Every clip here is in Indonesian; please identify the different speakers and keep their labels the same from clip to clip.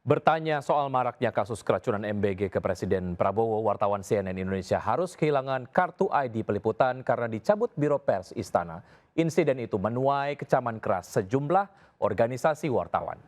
Speaker 1: Bertanya soal maraknya kasus keracunan MBG ke Presiden Prabowo, wartawan CNN Indonesia harus kehilangan kartu ID peliputan karena dicabut Biro Pers Istana. Insiden itu menuai kecaman keras sejumlah organisasi wartawan.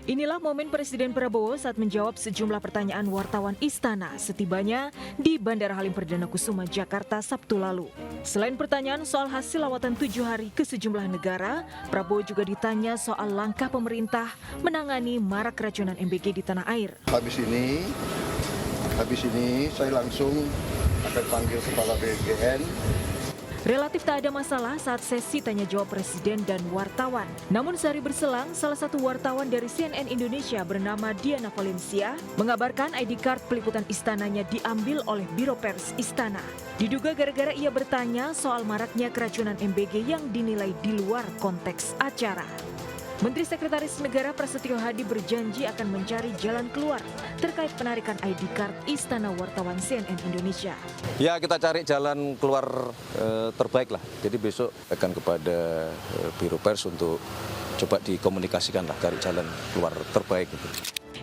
Speaker 2: Inilah momen Presiden Prabowo saat menjawab sejumlah pertanyaan wartawan Istana setibanya di Bandara Halim Perdana Kusuma, Jakarta, Sabtu lalu. Selain pertanyaan soal hasil lawatan 7 hari ke sejumlah negara, Prabowo juga ditanya soal langkah pemerintah menangani marak keracunan MBG di tanah air.
Speaker 3: Habis ini saya langsung akan panggil Kepala BGN.
Speaker 2: Relatif tak ada masalah saat sesi tanya jawab Presiden dan wartawan. Namun sehari berselang, salah satu wartawan dari CNN Indonesia bernama Diana Valencia mengabarkan ID card peliputan istananya diambil oleh Biro Pers Istana. Diduga gara-gara ia bertanya soal maraknya keracunan MBG yang dinilai di luar konteks acara. Menteri Sekretaris Negara Prasetyo Hadi berjanji akan mencari jalan keluar terkait penarikan ID card Istana Wartawan CNN Indonesia.
Speaker 4: Ya, kita cari jalan keluar terbaik lah. Jadi besok akan kepada Biro Pers untuk coba dikomunikasikan lah, cari jalan keluar terbaik itu.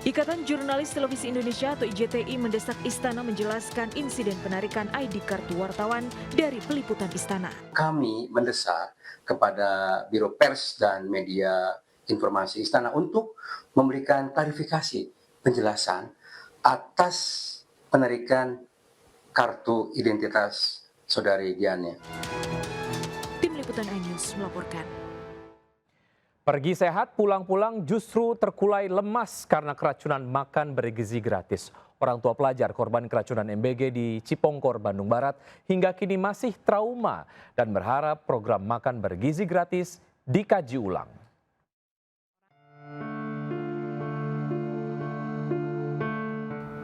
Speaker 2: Ikatan Jurnalis Televisi Indonesia atau IJTI mendesak Istana menjelaskan insiden penarikan ID kartu wartawan dari peliputan Istana.
Speaker 5: Kami mendesak kepada Biro Pers dan Media Informasi Istana untuk memberikan klarifikasi penjelasan atas penarikan kartu identitas saudari Diana.
Speaker 2: Tim Liputan iNews melaporkan.
Speaker 1: Pergi sehat, pulang-pulang justru terkulai lemas karena keracunan makan bergizi gratis. Orang tua pelajar korban keracunan MBG di Cipongkor, Bandung Barat hingga kini masih trauma dan berharap program makan bergizi gratis dikaji ulang.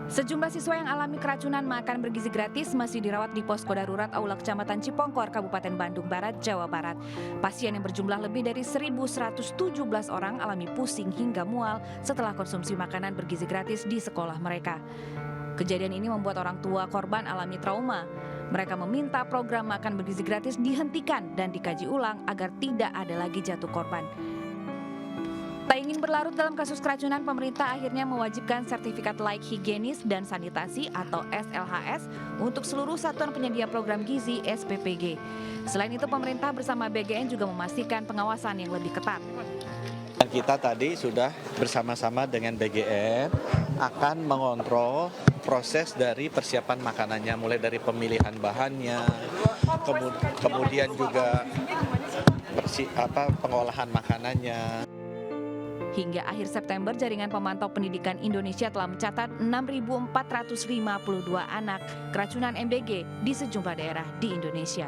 Speaker 6: Sejumlah siswa yang alami keracunan makan bergizi gratis masih dirawat di posko darurat Aula Kecamatan Cipongkor, Kabupaten Bandung Barat, Jawa Barat. Pasien yang berjumlah lebih dari 1.117 orang alami pusing hingga mual setelah konsumsi makanan bergizi gratis di sekolah mereka. Kejadian ini membuat orang tua korban alami trauma. Mereka meminta program makan bergizi gratis dihentikan dan dikaji ulang agar tidak ada lagi jatuh korban. Tak ingin berlarut dalam kasus keracunan, pemerintah akhirnya mewajibkan sertifikat layak higienis dan sanitasi atau SLHS untuk seluruh satuan penyedia program gizi SPPG. Selain itu, pemerintah bersama BGN juga memastikan pengawasan yang lebih ketat.
Speaker 7: Kita tadi sudah bersama-sama dengan BGN akan mengontrol proses dari persiapan makanannya, mulai dari pemilihan bahannya, kemudian juga pengolahan makanannya.
Speaker 6: Hingga akhir September, Jaringan Pemantau Pendidikan Indonesia telah mencatat 6.452 anak keracunan MBG di sejumlah daerah di Indonesia.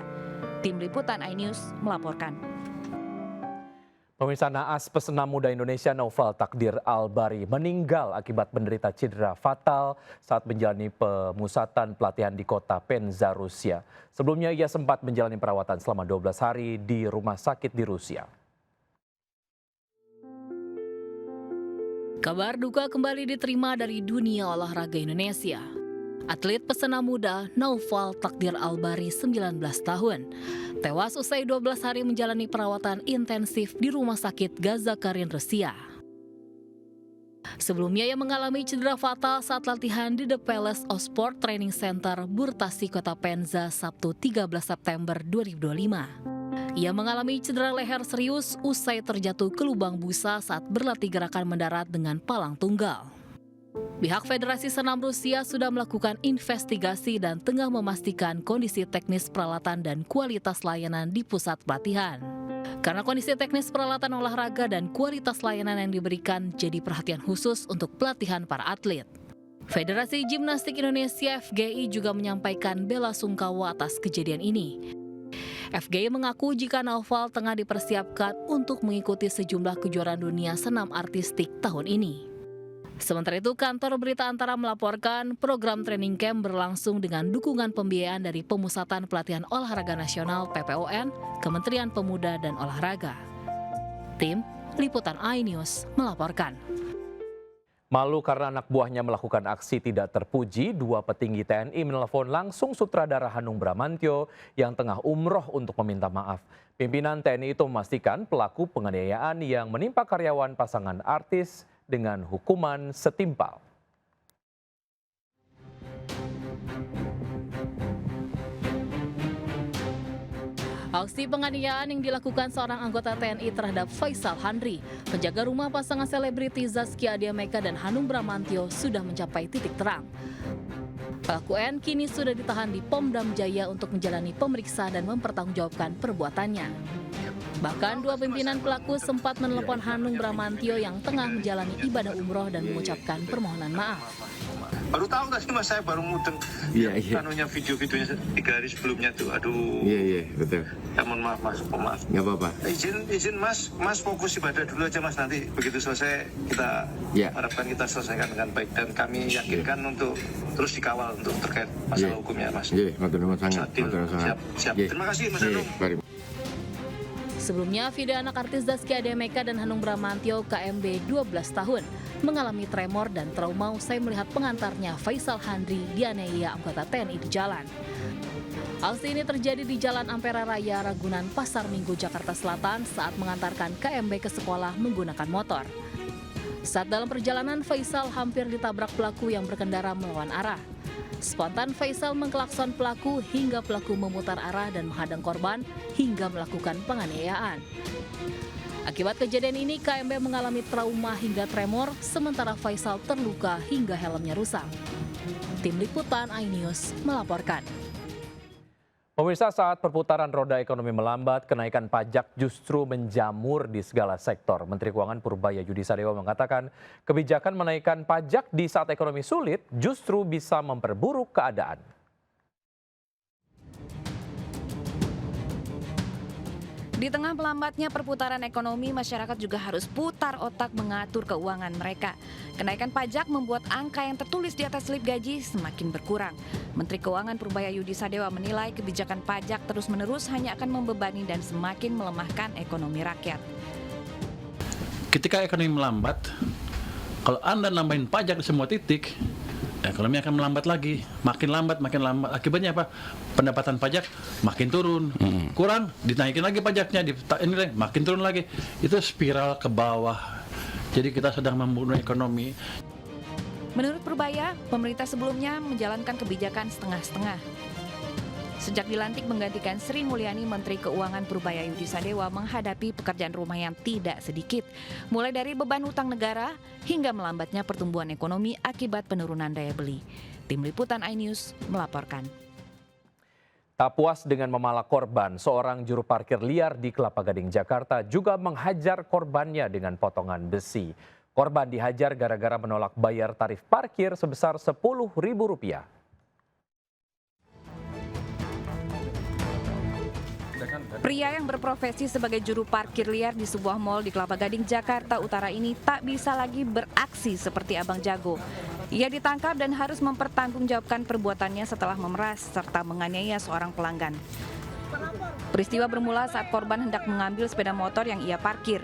Speaker 6: Tim Liputan iNews melaporkan.
Speaker 1: Pemirsa, naas pesenam muda Indonesia Naufal Takdir Albari meninggal akibat menderita cedera fatal saat menjalani pemusatan pelatihan di kota Penza, Rusia. Sebelumnya ia sempat menjalani perawatan selama 12 hari di rumah sakit di Rusia.
Speaker 8: Kabar duka kembali diterima dari dunia olahraga Indonesia. Atlet pesena muda Naufal Takdir Albari 19 tahun tewas usai 12 hari menjalani perawatan intensif di Rumah Sakit Gazakarin, Rusia. Sebelumnya ia mengalami cedera fatal saat latihan di The Palace of Sport Training Center, Burtasi, Kota Penza, Sabtu 13 September 2025. Ia mengalami cedera leher serius usai terjatuh ke lubang busa saat berlatih gerakan mendarat dengan palang tunggal. Pihak Federasi Senam Rusia sudah melakukan investigasi dan tengah memastikan kondisi teknis peralatan dan kualitas layanan di pusat pelatihan. Karena kondisi teknis peralatan olahraga dan kualitas layanan yang diberikan jadi perhatian khusus untuk pelatihan para atlet. Federasi Gimnastik Indonesia (FGI) juga menyampaikan bela sungkawa atas kejadian ini. FGI mengaku jika Naufal tengah dipersiapkan untuk mengikuti sejumlah kejuaraan dunia senam artistik tahun ini. Sementara itu, kantor Berita Antara melaporkan program training camp berlangsung dengan dukungan pembiayaan dari Pemusatan Pelatihan Olahraga Nasional (PPON), Kementerian Pemuda dan Olahraga. Tim Liputan iNews melaporkan.
Speaker 1: Malu karena anak buahnya melakukan aksi tidak terpuji, dua petinggi TNI menelpon langsung sutradara Hanung Bramantyo yang tengah umroh untuk meminta maaf. Pimpinan TNI itu memastikan pelaku penganiayaan yang menimpa karyawan pasangan artis dengan hukuman setimpal.
Speaker 8: Aksi penganiayaan yang dilakukan seorang anggota TNI terhadap Faisal Handri, penjaga rumah pasangan selebriti Zaskia Adiameka dan Hanung Bramantyo, sudah mencapai titik terang. Pelaku N kini sudah ditahan di Pom-Dam Jaya untuk menjalani pemeriksaan dan mempertanggungjawabkan perbuatannya. Bahkan dua pimpinan pelaku sempat menelepon Hanung Bramantyo yang tengah menjalani ibadah umroh dan mengucapkan permohonan maaf.
Speaker 9: Baru tahu nggak sih Mas, saya baru mudeng kanunya video-videonya 3 hari sebelumnya tuh. Aduh.
Speaker 10: Iya, betul.
Speaker 9: Ya, mohon maaf Mas, maaf.
Speaker 10: Nggak apa-apa.
Speaker 9: Izin Mas fokus ibadah dulu aja Mas, nanti begitu selesai kita harapkan kita selesaikan dengan baik dan kami yakinkan untuk terus dikawal untuk terkait masalah hukumnya Mas.
Speaker 10: Iya, matur nuwun sangat.
Speaker 9: Siap. Terima kasih Mas Hanung.
Speaker 8: Sebelumnya, video anak artis Zaskia Adiameka dan Hanung Bramantyo KMB 12 tahun mengalami tremor dan trauma usai melihat pengantarnya Faisal Handri dianiaya anggota TNI di jalan. Aksi ini terjadi di Jalan Ampera Raya, Ragunan, Pasar Minggu, Jakarta Selatan saat mengantarkan KMB ke sekolah menggunakan motor. Saat dalam perjalanan, Faisal hampir ditabrak pelaku yang berkendara melawan arah. Spontan Faisal mengklakson pelaku hingga pelaku memutar arah dan menghadang korban hingga melakukan penganiayaan. Akibat kejadian ini, KMB mengalami trauma hingga tremor, sementara Faisal terluka hingga helmnya rusak. Tim Liputan iNews melaporkan.
Speaker 1: Pemirsa, saat perputaran roda ekonomi melambat, kenaikan pajak justru menjamur di segala sektor. Menteri Keuangan Purbaya Yudi Sadewa mengatakan kebijakan menaikkan pajak di saat ekonomi sulit justru bisa memperburuk keadaan.
Speaker 6: Di tengah melambatnya perputaran ekonomi, masyarakat juga harus putar otak mengatur keuangan mereka. Kenaikan pajak membuat angka yang tertulis di atas slip gaji semakin berkurang. Menteri Keuangan Purbaya Yudi Sadewa menilai kebijakan pajak terus-menerus hanya akan membebani dan semakin melemahkan ekonomi rakyat.
Speaker 11: Ketika ekonomi melambat, kalau Anda nambahin pajak di semua titik, ekonomi akan melambat lagi, makin lambat. Akibatnya apa? Pendapatan pajak makin turun, kurang, dinaikin lagi pajaknya, ini makin turun lagi. Itu spiral ke bawah. Jadi kita sedang membunuh ekonomi.
Speaker 6: Menurut Purbaya, pemerintah sebelumnya menjalankan kebijakan setengah-setengah. Sejak dilantik menggantikan Sri Mulyani, Menteri Keuangan Purbaya Yudi Sadewa menghadapi pekerjaan rumah yang tidak sedikit. Mulai dari beban utang negara hingga melambatnya pertumbuhan ekonomi akibat penurunan daya beli. Tim Liputan iNews melaporkan.
Speaker 1: Tak puas dengan memalak korban, seorang juru parkir liar di Kelapa Gading, Jakarta juga menghajar korbannya dengan potongan besi. Korban dihajar gara-gara menolak bayar tarif parkir sebesar Rp10.000.
Speaker 6: Pria yang berprofesi sebagai juru parkir liar di sebuah mal di Kelapa Gading, Jakarta Utara ini tak bisa lagi beraksi seperti Abang Jago. Ia ditangkap dan harus mempertanggungjawabkan perbuatannya setelah memeras serta menganiaya seorang pelanggan. Peristiwa bermula saat korban hendak mengambil sepeda motor yang ia parkir.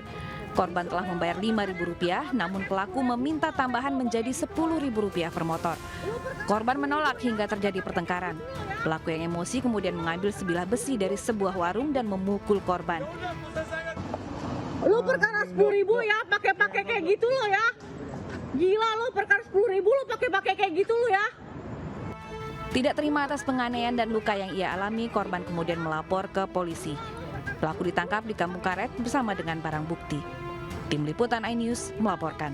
Speaker 6: Korban telah membayar Rp5.000, namun pelaku meminta tambahan menjadi Rp10.000 per motor. Korban menolak hingga terjadi pertengkaran. Pelaku yang emosi kemudian mengambil sebilah besi dari sebuah warung dan memukul korban.
Speaker 12: Lu perkara 10.000 ya, pakai kayak gitu lo ya. Gila lo, perkara 10.000 lo pakai kayak gitu lo ya.
Speaker 6: Tidak terima atas penganiayaan dan luka yang ia alami, korban kemudian melapor ke polisi. Pelaku ditangkap di Kampung Karet bersama dengan barang bukti. Tim Liputan iNews melaporkan.